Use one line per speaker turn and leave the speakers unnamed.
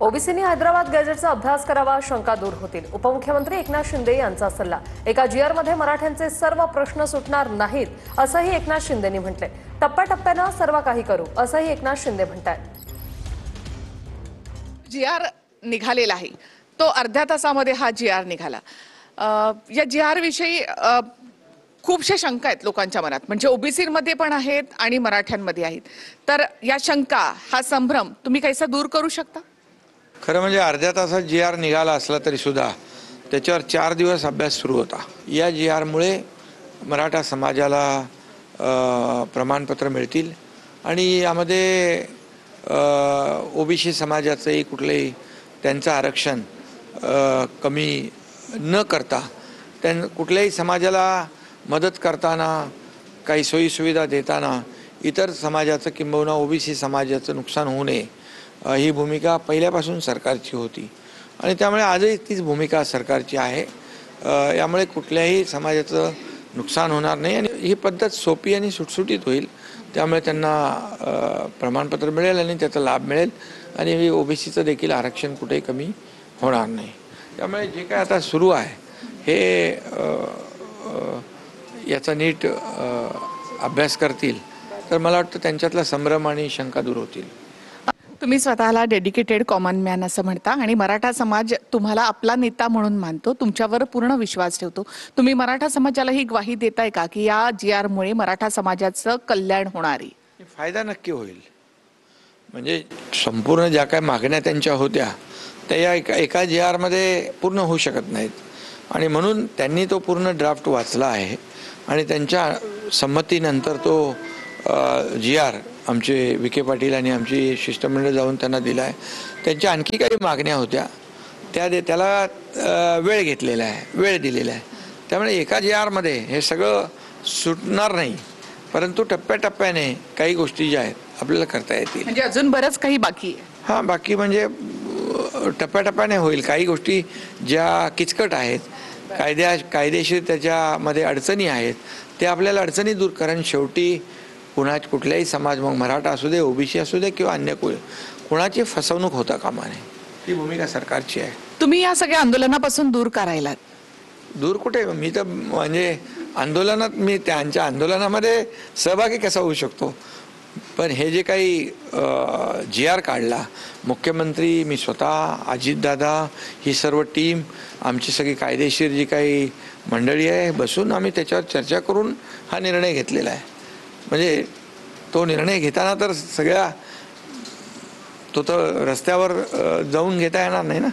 ओबीसींनी हैदराबाद गॅजेटचा अभ्यास करावा, शंका दूर होतील. उपमुख्यमंत्री एकनाथ शिंदे यांचा सल्ला. एका जीआरमध्ये मराठ्यांचे सर्व प्रश्न सुटणार नाहीत असंही एकनाथ शिंदेंनी म्हटले. टप्प्याटप्प्यानं सर्व काही करू असंही एकनाथ शिंदे म्हणतात.
जीआर निघालेला आहे, तो अर्ध्या तासामध्ये हा जीआर निघाला. या जीआर विषयी खूपशा शंका आहेत लोकांच्या मनात, म्हणजे ओबीसीमध्ये पण आहेत आणि मराठ्यांमध्ये आहेत. तर या शंका, हा संभ्रम तुम्ही कैसा दूर करू शकता?
खरं म्हणजे अर्ध्या तासात जीआर निघाला असला तरी सुद्धा त्याच्यावर 4 दिवस अभ्यास सुरू होता. या जीआरमुळे मराठा समाजाला प्रमाणपत्र मिळतील आणि यामध्ये ओबीसी समाजाचंही कुठलंही त्यांचं आरक्षण कमी न करता कुठल्याही समाजाला मदत करताना, काही सोयीसुविधा देताना इतर समाजाचं किंबहुना ओबीसी समाजाचं नुकसान होऊ नये ही भूमिका पहिल्यापासून सरकारची होती आणि त्यामुळे आजही तीच भूमिका सरकारची आहे. यामुळे कुठल्याही समाजाचं नुकसान होणार नाही आणि ही पद्धत सोपी आणि सुटसुटीत होईल. त्यामुळे त्यांना प्रमाणपत्र मिळेल आणि त्याचा लाभ मिळेल आणि ओबीसीचं देखील आरक्षण कुठेही कमी होणार नाही. त्यामुळे जे काय आता सुरू आहे हे याचा नीट अभ्यास करतील तर मला वाटतं त्यांच्यातला संभ्रम आणि शंका दूर होतील.
तुम्ही स्वतःला डेडिकेटेड कॉमन मॅन असं म्हणता आणि मराठा समाज तुम्हाला आपला नेता म्हणून मानतो, तुमच्यावर पूर्ण विश्वास ठेवतो. तुम्ही मराठा समाजाला ही ग्वाही देताय का की या जीआरमुळे मराठा समाजाचं कल्याण होणार आहे?
फायदा नक्की होईल. म्हणजे संपूर्ण ज्या काय मागण्या त्यांच्या होत्या त्या या एका जीआरमध्ये पूर्ण होऊ शकत नाहीत आणि म्हणून त्यांनी तो पूर्ण ड्राफ्ट वाचला आहे आणि त्यांच्या संमतीनंतर तो जीआर आमचे विखे पाटील आणि आमची शिष्टमंडळ जाऊन त्यांना दिला आहे. त्यांच्या आणखी काही मागण्या होत्या त्याला वेळ घेतलेला आहे, वेळ दिलेला आहे. त्यामुळे एका जीआरमध्ये हे सगळं सुटणार नाही, परंतु टप्प्याटप्प्याने काही गोष्टी ज्या आहेत आपल्याला करता येतील.
म्हणजे अजून बरंच काही बाकी आहे.
हां, बाकी म्हणजे टप्प्याटप्प्याने होईल. काही गोष्टी ज्या किचकट आहेत, कायदेशीर त्याच्यामध्ये अडचणी आहेत, ते आपल्याला अडचणी दूर कारण शेवटी कुठल्याही समाज, मग मराठा असू दे, ओबीसी असू दे किंवा अन्य कुणाची फसवणूक होता कामा नये, ही भूमिका सरकारची आहे.
तुम्ही या सगळ्या आंदोलनापासून दूर करायला?
दूर कुठे, मी तर म्हणजे आंदोलनात, मी त्यांच्या आंदोलनामध्ये सहभागी कसा होऊ शकतो. पण हे जे काही जीआर काढला, मुख्यमंत्री, मी स्वतः, अजितदादा, ही सर्व टीम, आमची सगळी कायदेशीर जी काही मंडळी आहे, बसून आम्ही त्याच्यावर चर्चा करून हा निर्णय घेतलेला आहे. म्हणजे तो निर्णय घेताना तर तो तर रस्त्यावर जाऊन घेता येणार नाही ना.